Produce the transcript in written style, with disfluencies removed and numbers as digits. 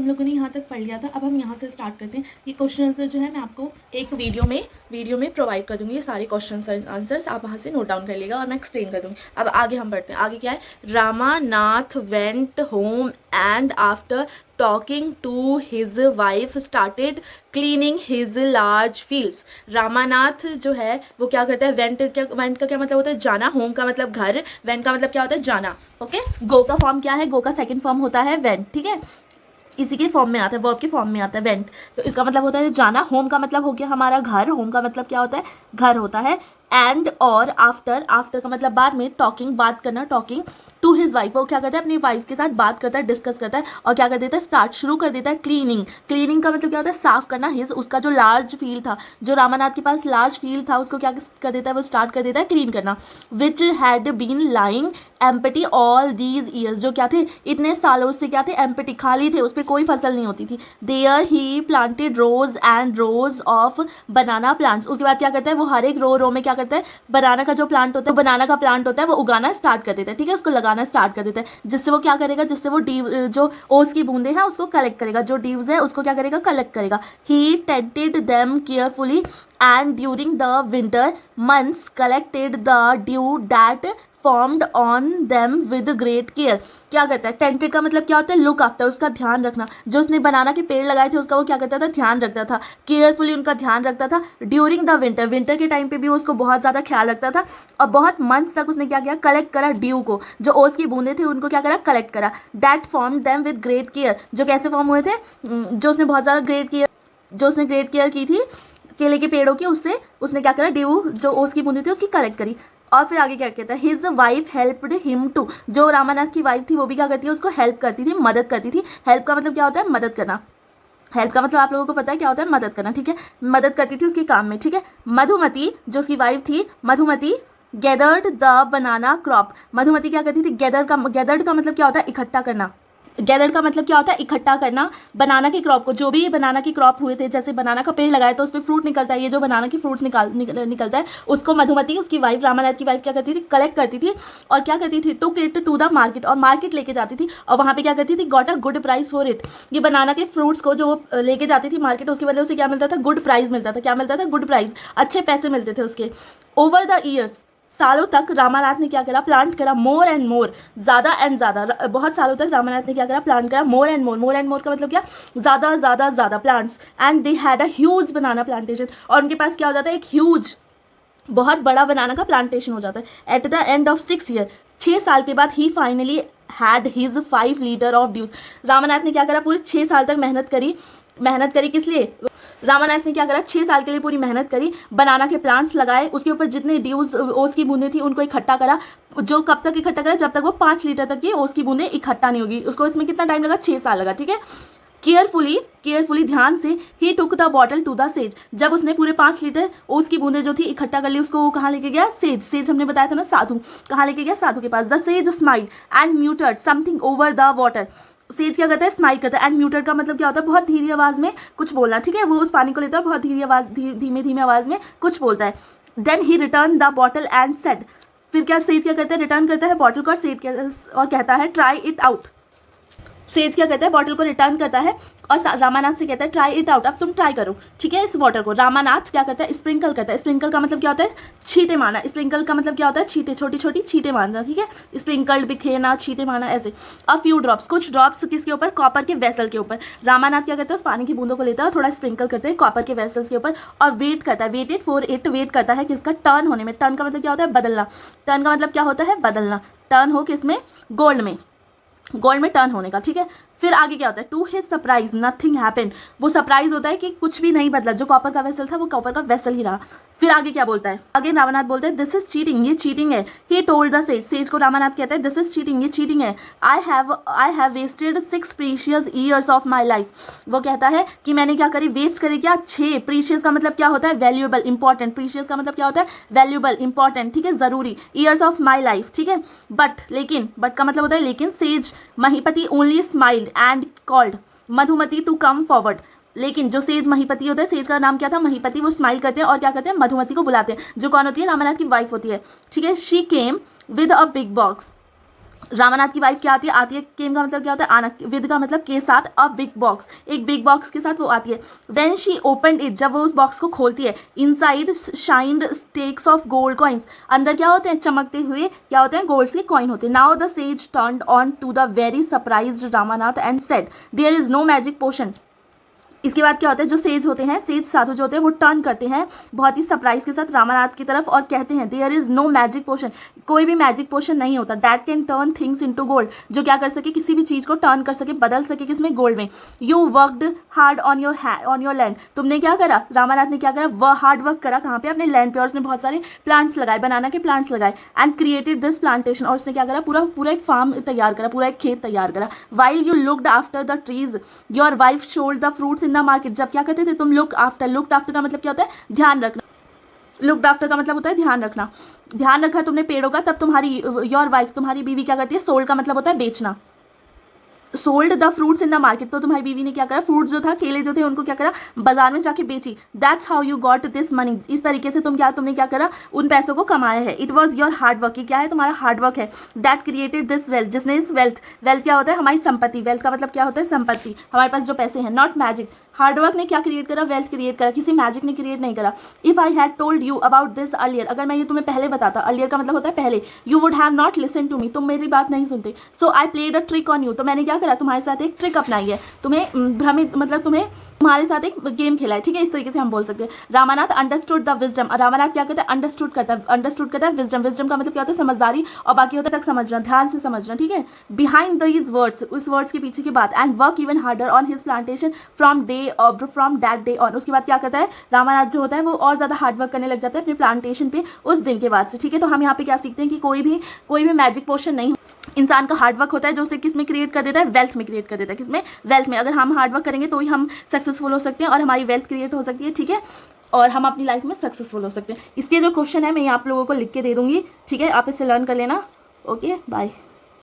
हम लोगों ने यहाँ तक पढ़ लिया था। अब हम यहाँ से स्टार्ट करते हैं। ये क्वेश्चन आंसर जो है मैं आपको एक वीडियो में प्रोवाइड कर दूँगी। ये सारे क्वेश्चन आंसर्स आप वहाँ से नोट डाउन कर लीजिएगा और मैं एक्सप्लेन कर दूँगी। अब आगे हम बढ़ते हैं। आगे क्या है, Ramanath went home and after talking to his wife started cleaning his large fields. Ramanath जो है वो क्या करता है, वेंट का क्या मतलब होता है, जाना। होम का मतलब घर, वेंट का मतलब क्या होता है, जाना। ओके, गो का फॉर्म क्या है, गो का सेकंड फॉर्म होता है वेंट, ठीक है, इसी के फॉर्म में आता है, वर्ब के फॉर्म में आता है वेंट। तो इसका मतलब होता है जाना। होम का मतलब हो गया हमारा घर, होम का मतलब क्या होता है, घर होता है। एंड और आफ्टर, आफ्टर का मतलब बाद में, टॉकिंग बात करना, टॉकिंग टू हिज वाइफ, वो क्या करता है अपनी वाइफ के साथ बात करता है, डिस्कस करता है और क्या कर देता है, स्टार्ट शुरू कर देता है क्लीनिंग। क्लीनिंग का मतलब क्या होता है, साफ करना। हिज उसका जो लार्ज फील्ड था, जो रामानाथ के पास लार्ज फील्ड था, उसको क्या कर देता है, वो स्टार्ट कर देता है क्लीन करना। Which had been lying empty all these years, जो क्या थे, इतने सालों से क्या थे, एम्प्टी, खाली थे, उस पर कोई फसल नहीं होती थी। There he planted rows and rows of banana plants. उसके बाद क्या करता है, वो हर एक रो में क्या करता है, बनाना का जो प्लांट होता है, बनाना का प्लांट होता है, वो उगाना स्टार्ट कर देता है, ठीक है, उसको लगाना स्टार्ट कर देता है। जिससे वो क्या करेगा, जिससे वो जो ओस की बूंदे हैं उसको कलेक्ट करेगा, जो ड्यूज है उसको क्या करेगा, कलेक्ट करेगा। He tended them carefully and during the winter months collected the dew that formed on them with great care. क्या करता है, टेंटेड का मतलब क्या होता है, लुक आफ्टर, उसका ध्यान रखना। जो उसने बनाना के पेड़ लगाए थे उसका वो क्या करता था, ध्यान रखता था। केयरफुली उनका ध्यान रखता था। ड्यूरिंग द विंटर, विंटर के टाइम पे भी उसको बहुत ज़्यादा ख्याल रखता था। और बहुत मंथ्स तक उसने क्या किया, कलेक्ट करा ड्यू को, जो ओस की बूंदे थे उनको क्या करा, कलेक्ट करा। That form them with great care, जो कैसे फॉर्म हुए थे, जो उसने बहुत ज़्यादा ग्रेट केयर की थी केले के पेड़ों की, उससे उसने क्या करा, ड्यू जो ओस की बूंदी थी उसकी कलेक्ट करी। और फिर आगे क्या कहता है, his wife helped him too, जो रामानाथ की वाइफ थी वो भी क्या करती है, उसको हेल्प करती थी, मदद करती थी। हेल्प का मतलब क्या होता है, मदद करना। हेल्प का मतलब आप लोगों को पता है क्या होता है, मदद करना, ठीक है, मदद करती थी उसके काम में, ठीक है। मधुमती जो उसकी वाइफ थी, Madhumati gathered the banana crop. Madhumati क्या करती थी, गैदर्ड का मतलब क्या होता है, इकट्ठा करना। गैदर का मतलब क्या होता है, इकट्ठा करना। बनाना के क्रॉप को, जो भी बनाना के क्रॉप हुए थे, जैसे बनाना का पेड़ लगाया तो उस पर फ्रूट निकलता है, ये जो बनाना की फ्रूट्स निकलता है, उसको मधुमती उसकी वाइफ, रामानाथ की वाइफ क्या करती थी, कलेक्ट करती थी और क्या करती थी, took it to the market, और मार्केट लेके जाती थी और वहाँ पे क्या करती थी, got a good price for it. ये बनाना के फ्रूट्स को जो लेके जाती थी मार्केट, उसकी वजह से क्या मिलता था, गुड प्राइस मिलता था। क्या मिलता था, गुड प्राइस, अच्छे पैसे मिलते थे उसके। ओवर द ईयर्स, सालों तक रामानाथ ने क्या करा, प्लांट करा, मोर एंड मोर, ज़्यादा एंड ज़्यादा। बहुत सालों तक रामानाथ ने क्या करा, प्लांट करा, more and more. More and more का मतलब क्या, ज़्यादा ज़्यादा ज़्यादा plants. And they had a huge banana plantation, और उनके पास क्या हो जाता है, एक ह्यूज, बहुत बड़ा बनाना का प्लांटेशन हो जाता है। At the end of 6 year, 6 साल के बाद, he finally had his 5 liter of dews. Ramanath ने क्या करा, पूरे 6 साल तक मेहनत करी किस लिए, रामानाथ ने क्या करा, 6 साल के लिए पूरी मेहनत करी, बनाना के प्लांट्स लगाए, उसके ऊपर जितने ड्यूज ओस की बूंदें थी उनको इकट्ठा करा। जो कब तक इकट्ठा करा, जब तक वो 5 लीटर तक की ओस की बूंदें इकट्ठा नहीं होगी। उसको इसमें कितना टाइम लगा, 6 साल लगा, ठीक है। केयरफुली ध्यान से, he took the bottle to the sage, जब उसने पूरे 5 लीटर ओस की बूंदें जो थी इकट्ठा कर ली, उसको वो कहाँ लेके गया, सेज हमने बताया था ना, साधु, कहाँ लेके गया, साधु के पास। The sage smile and muted something over the water. Sage क्या करता है, स्माइल करता है। एंड म्यूटेड का मतलब क्या होता है, बहुत धीरे आवाज में कुछ बोलना, ठीक है, वो उस पानी को लेता है, बहुत धीमे आवाज में कुछ बोलता है। Then he returned the bottle and said, फिर क्या सेज क्या करता है, रिटर्न करता है बॉटल को और कहता है ट्राई इट आउट। सेज क्या कहता है, बॉटल को रिटर्न करता है और रामानाथ से कहता है ट्राई इट आउट, अब तुम ट्राई करो, ठीक है, इस वाटर को। रामानाथ क्या करता है, स्प्रिंकल करता है। स्प्रिंकल का मतलब क्या होता है, छींटे मारना। स्प्रिंकल का मतलब क्या होता है, छींटे, छोटी छोटी छींटे मारना, ठीक है, स्प्रिंकल, बिखेरना, छींटे मारना, ऐसे। अ फ्यू ड्रॉप्स, कुछ ड्रॉप्स किसके ऊपर, कॉपर के वेसल के ऊपर। रामानाथ क्या करता है, उस पानी की बूंदों को लेता है और थोड़ा स्प्रिंकल करते हैं कॉपर के वेसल्स के ऊपर और वेट करता है, वेटेड फॉर इट, वेट करता है किसका, टर्न होने में। टर्न का मतलब क्या होता है, बदलना। टर्न का मतलब क्या होता है, बदलना। टर्न हो किसमें, गोल्ड में, गोल्ड में टर्न होने का, ठीक है। फिर आगे क्या होता है, to his surprise nothing happened, वो सरप्राइज होता है कि कुछ भी नहीं बदला, जो कॉपर का वेसल था वो कॉपर का वेसल ही रहा। फिर आगे क्या बोलता है, आगे रामानाथ बोलते हैं दिस इज चीटिंग, ये चीटिंग है। He told the sage, sage को रामानाथ कहता है दिस इज चीटिंग, ये चीटिंग है। I have wasted 6 precious years of my life, वो कहता है कि मैंने क्या करी, वेस्ट करी क्या, 6। प्रीशियस का मतलब क्या होता है, वैल्यूएबल, इंपॉर्टेंट। प्रीशियस का मतलब क्या होता है, वैल्यूएबल, इंपॉर्टेंट, ठीक है, जरूरी। ईयर्स ऑफ माई लाइफ, ठीक है। बट का मतलब होता है लेकिन। Sage Mahipati only smiled and called Madhumati to come forward, लेकिन जो सेज महीपति होता है, सेज का नाम क्या था, महीपति, वो स्माइल करते हैं और क्या करते हैं, मधुमती को बुलाते हैं, जो कौन होती है, रामानाथ की वाइफ होती है, ठीक है। She came with a big box, Ramanath की वाइफ क्या आती है केम का मतलब क्या होता है आना, विद का मतलब के साथ, अ बिग बॉक्स, एक बिग बॉक्स के साथ वो आती है। व्हेन शी ओपनड इट, जब वो उस बॉक्स को खोलती है, inside shined stacks of gold coins, अंदर क्या होते हैं, चमकते हुए क्या होते हैं, गोल्ड्स के कॉइन होते हैं। Now the sage turned on to the very surprised Ramanath and said there is no magic potion. इसके बाद क्या होता है, जो सेज होते हैं, सेज साधु जो होते हैं, वो टर्न करते हैं बहुत ही सरप्राइज के साथ रामानाथ की तरफ और कहते हैं there is no magic potion, कोई भी मैजिक पोशन नहीं होता, that can turn things into gold, जो क्या कर सके, किसी भी चीज़ को टर्न कर सके, बदल सके, किसमें, गोल्ड में। You worked hard on your land, तुमने क्या करा, रामानाथ ने क्या करा, वह हार्ड वर्क करा, कहाँ पे, अपने लैंड पे, और उसने बहुत सारे प्लांट्स लगाए, बनाना के प्लांट्स लगाए, एंड क्रिएटेड दिस प्लांटेशन, और उसने क्या करा, पूरा एक फार्म तैयार करा, पूरा एक खेत तैयार करा। While you looked after the trees your wife sold the fruits in the market, जब क्या करते थे तुम, लुकड आफ्टर का मतलब क्या होता है, ध्यान रखना, लुकड आफ्टर का मतलब होता है ध्यान रखना, ध्यान रखा तुमने पेड़ों का, तब तुम्हारी योर वाइफ, तुम्हारी बीवी क्या करती है, सोल्ड का मतलब होता है बेचना, sold the fruits in the market, तो तुम्हारी बीवी ने क्या करा, फ्रूट्स जो था, केले जो थे, उनको क्या करा, बाजार में जाके बेची। That's how you got this money, इस तरीके से तुमने क्या करा, उन पैसों को कमाया है। It was your hard work, क्या है, तुम्हारा हार्ड वर्क है। दैट क्रिएटेड दिस वेल्थ, जिसने इस वेल्थ क्या होता है, हमारी संपत्ति, वेल्थ का मतलब क्या होता है, संपत्ति, हमारे पास जो पैसे हैं, नॉट मैजिक। हार्ड वर्क ने क्या क्रिएट करा, वेल्थ क्रिएट करा, किसी मैजिक ने क्रिएट नहीं करा। If I had told you about this earlier, अगर मैं ये तुम्हें पहले बताता, अर्लियर का मतलब होता है पहले, you would have not listen to me, तुम मेरी बात नहीं सुनते। So I played a trick on you, तो मैंने क्या करा, तुम्हारे साथ एक ट्रिक अपनाई है, तुम्हें भ्रमित, मतलब तुम्हारे साथ एक गेम खेला है, ठीक है, इस तरीके से हम बोल सकते हैं। Ramanath understood the wisdom, Ramanath क्या करता है, अंडरस्टूड करता है विजडम, विजडम का मतलब क्या होता है, समझदारी, और बाकी होता है तक समझना, ध्यान से समझना, ठीक है। बिहाइंड दीज वर्ड्स, उस वर्ड्स के पीछे की बात, and work even harder on his plantation from that day on, उसके बाद क्या करता है, रामानाथ जो होता है वो और ज़्यादा हार्डवर्क करने लग जाता है अपने प्लांटेशन पे उस दिन के बाद से, ठीक है। तो हम यहाँ पे क्या सीखते हैं कि कोई भी मैजिक पोशन नहीं, इंसान का हार्डवर्क होता है जो उसे किस में क्रिएट कर देता है, वेल्थ में क्रिएट कर देता है, किसमें, वेल्थ में। अगर हम हार्डवर्क करेंगे तो ही हम सक्सेसफुल हो सकते हैं और हमारी वेल्थ क्रिएट हो सकती है, ठीक है, और हम अपनी लाइफ में सक्सेसफुल हो सकते हैं। इसके जो क्वेश्चन है मैं आप लोगों को लिख के दे दूँगी, ठीक है, आप इससे लर्न कर लेना। Okay, bye.